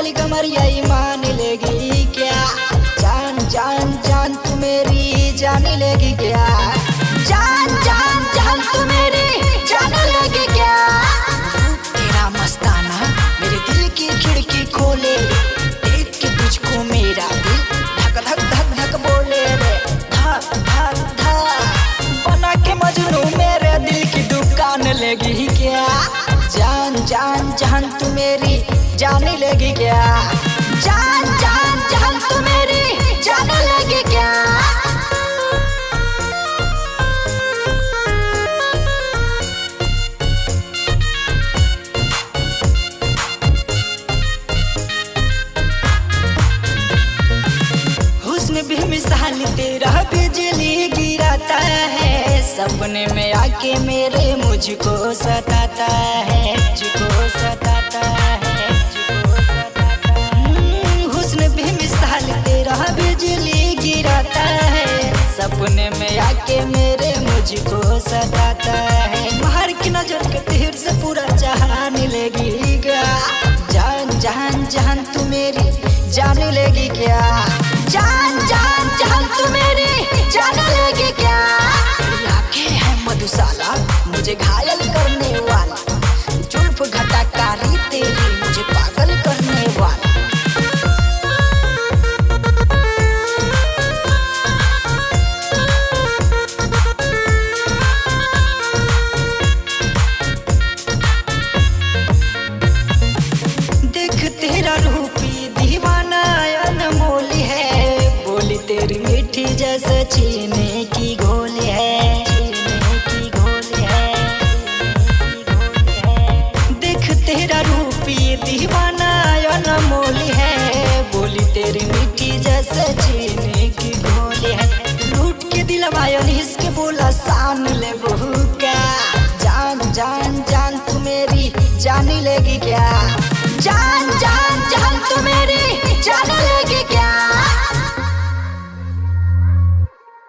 पतली कमरिया मान लेगी क्या? जान जान जान तू मेरी जान लेगी क्या? जान जान जान तू मेरी जान लेगी क्या? तेरा मस्ताना मेरे दिल की खिड़की खोले, देख के तुझको मेरा दिल धक धक धक धक बोले रे, धक धक धक। बना के मजनू मेरे दिल की दुकान लेगी क्या? जान जान जान तू मेरी जान लेगी क्या? जान जान जान तू मेरी जान लेगी क्या? हुस्न भी मिसाल तेरा बिजली गिराता है, सपने में आके मेरे मुझको सताता है, मुझको सताता है, मुझको सताता है। हुस्न भी मिसाल तेरा बिजली गिराता है, सपने में आके मेरे मुझको सताता है। मार की नजर के तीर से पूरा जहान लेगी क्या? जान जान जान तू मेरी जान लेगी क्या? जान जान जान तू मेरी जान लेगी क्या? तेरी आंखें हैं मधुशाला मुझे घायल करने वाला, जुल्फ घटा